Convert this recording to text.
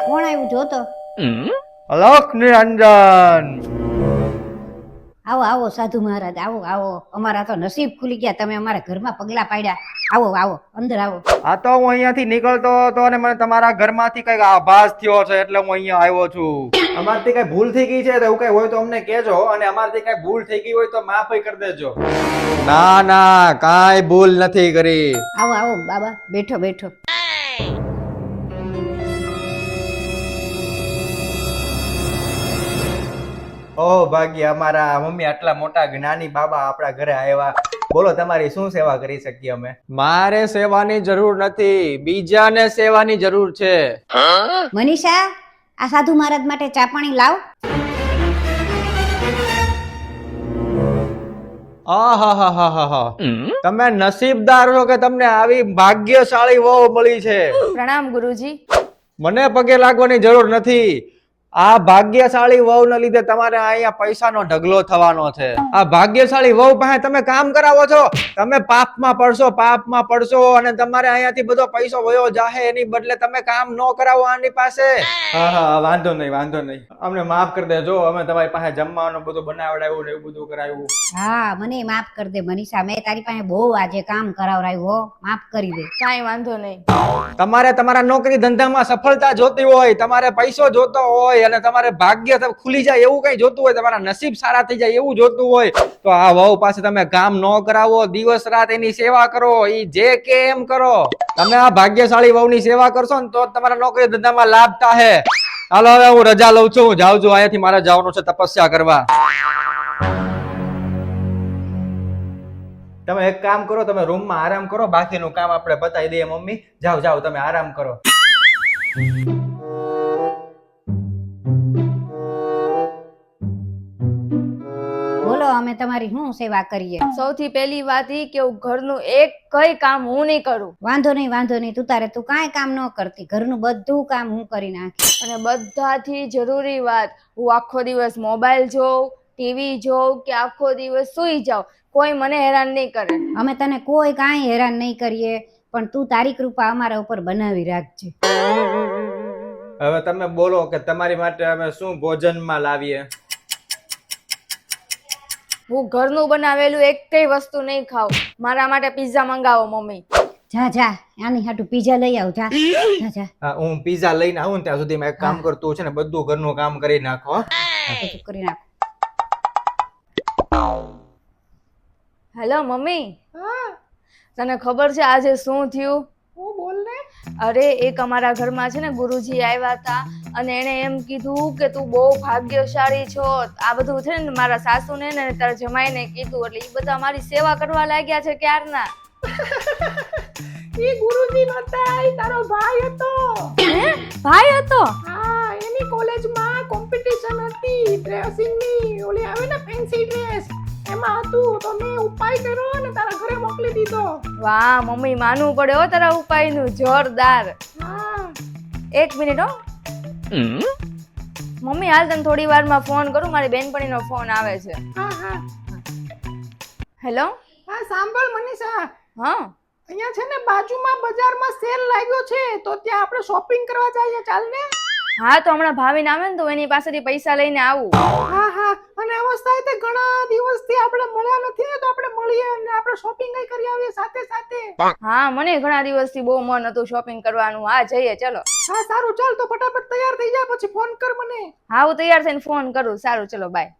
કોણ આવ્યું જોતો? અલોક નિરંજન. આવો આવો સાધુ મહારાજ, આવો આવો. અમારા તો નસીબ ખુલી ગયા, તમે અમારા ઘરમાં પગલા પાડ્યા. આવો આવો, અંદર આવો. આ તો હું અહીંયાથી નીકળતો હતો અને મને તમારા ઘરમાંથી કઈક આભાસ થયો છે એટલે હું અહીંયા આવ્યો છું. અમારથી કઈ ભૂલ થઈ ગઈ છે તો એવું કઈ હોય તો અમને કહેજો, અને અમારથી કઈ ભૂલ થઈ ગઈ હોય તો માફ કરી દેજો. ના ના, કાંઈ ભૂલ નથી કરી. આવો આવો બાબા, બેઠો બેઠો. ઓ ભાગ્ય, અમારા મમ્મી આટલા મોટા જ્ઞાની બાબા આપણા ઘરે આવ્યા. બોલો, તમારી શું સેવા કરી શકીએ અમે? મારે સેવાની જરૂર નથી, બીજાને સેવાની જરૂર છે. મનીષા, આ સાધુ મહારાજ માટે ચા પાણી લાવ. આહાહાહાહા. તમે નસીબદાર છો કે તમને આવી ભાગ્યશાળી વહુ મળી છે. પ્રણામ ગુરુજી. મને પગે લાગવાની જરૂર નથી. આ ભાગ્યશાળી વહુને લીધે તમારે અહીંયા પૈસાનો ઢગલો થવાનો છે. આ ભાગ્યશાળી વહુ પાસે તમે કામ કરાવો છો, તમે પાપમાં પડશો અને તમારે અહીંયાથી બધો પૈસો વયો જાહે, એની બદલે તમે કામ ન કરાવો આની પાસે. હા, વાંધો નહીં. અમને માફ કરી દેજો, અમે તમારી પાસે જમવાનું બધું બનાવડાવ્યું ને એવું બધું કરાવ્યું. હા, મને માફ કરી દે મનીષા, મેં તારી પાસે બહુ આજે કામ કરાવરાયું હો, માફ કરી દે. કાંઈ વાંધો નહીં. તમારે તમારા નોકરી ધંધામાં સફળતા જોતી હોય, તમારે પૈસો જોતો હોય અને તમારે ભાગ્ય ખુલી જાય એવું કઈ જોતું હોય, તમારા નસીબ સારા થઈ જાય એવું જોતું હોય, તો આ વહુ પાસે તમે કામ ન કરાવો, દિવસ રાત એની સેવા કરો, ઈ જે કે એમ કરો. તમે આ ભાગ્યશાળી વહુની સેવા કરશો ને તો તમારા નોકરી ધંધામાં લાભ થાહે. હાલો, હવે હું રજા લઉં છું, હું જાઉં છું, અહીંયાથી મારે જવાનું છે તપસ્યા કરવા. તમે એક કામ કરો, તમે રૂમમાં આરામ કરો, બાકીનું કામ આપણે બતાવી દઈએ. મમ્મી, જાઓ તમે આરામ કરો. બોલો, અમે તમારી શું સેવા કરીએ? સૌથી પહેલી વાત ઈ કે હું ઘરનું એક કઈ કામ હું નહીં કરું. વાંધો નહીં, તું કાંઈ કામ ન કરતી, ઘરનું બધું કામ હું કરી નાખી. અને બધાથી જરૂરી વાત, હું આખો દિવસ મોબાઈલ જોઉં, ટીવી જોઉં કે આખો દિવસ સૂઈ જાઉં, કોઈ મને હેરાન નહીં કરે. અમે તને કોઈ કાંઈ હેરાન નહીં કરીએ, પણ તું તારી કૃપા અમારા ઉપર બનાવી રાખજે. હવે તમે બોલો કે તમારી માટે અમે શું ભોજનમાં લાવીએ? હું ઘરનું બનાવેલું એક કઈ વસ્તુ નહીં ખાઉં. મારા માટે પિઝા મંગાવો મમ્મી. જા આની હાટુ પીઝા લઈ આવ. જા. હા, હું પીઝા લઈને આવું ને ત્યાં સુધીમાં એક કામ કરતું છે ને, બધું ઘરનું કામ કરી નાખો. બધું કરી નાખ. Hello mummy. તને ખબર છે આજે શું થયું? બોલ ને. અરે, એક અમારા ઘરમાં છે ને ગુરુજી આવ્યા હતા અને એને એમ કીધું કે તું બહુ ભાગ્યશાળી છો. આ બધું છે ને મારા સાસુને ને તારા જમાઈને કીધું, એટલે એ બધા મારી સેવા કરવા લાગ્યા છે ક્યારના. ઈ ગુરુજી નતા, ઈ તારો ભાઈ હતો. હે? ભાઈ હતો? હા, એની કોલેજમાં કોમ્પિટિશન હતી ડ્રેસિંગની, ઓલી આવે ને ફેન્સી ડ્રેસ, એમાં હતું તો મેં ઉપાય કર્યો અને તારા ઘરે મોકલી દીધો. વાહ મમ્મી, માનવું પડે હો તારા ઉપાયનું, જોરદાર. હા, એક મિનિટ હો મમ્મી, હાલ તને થોડી વારમાં ફોન કરું, મારી બેનપણીનો ફોન આવે છે. હા. હેલો. હા, સાંભળ મનીષા, હા. અહીંયા છે ને બાજુમાં બજારમાં સેલ લાગ્યો છે, તો ત્યાં આપણે શોપિંગ કરવા જઈએ, ચાલ ને. હા, તો હમણાં ભાવિન આવે ને તો એની પાસેથી પૈસા લઈને આવું. હા, અને અવસ્થા તે ઘણા દિવસથી આપણે મળ્યા નથી ને, તો આપણે મળીએ અને આપણે શોપિંગ કરી આવીએ સાથે. હા, મને ઘણા દિવસથી બહુ મન હતું શોપિંગ કરવાનું. હા, જઈએ ચલો. હા, સારું, ચાલ તો ફટાફટ તૈયાર થઈ જા, પછી ફોન કર મને. હા, હું તૈયાર થઈને ફોન કરું. સારું, ચલો બાય.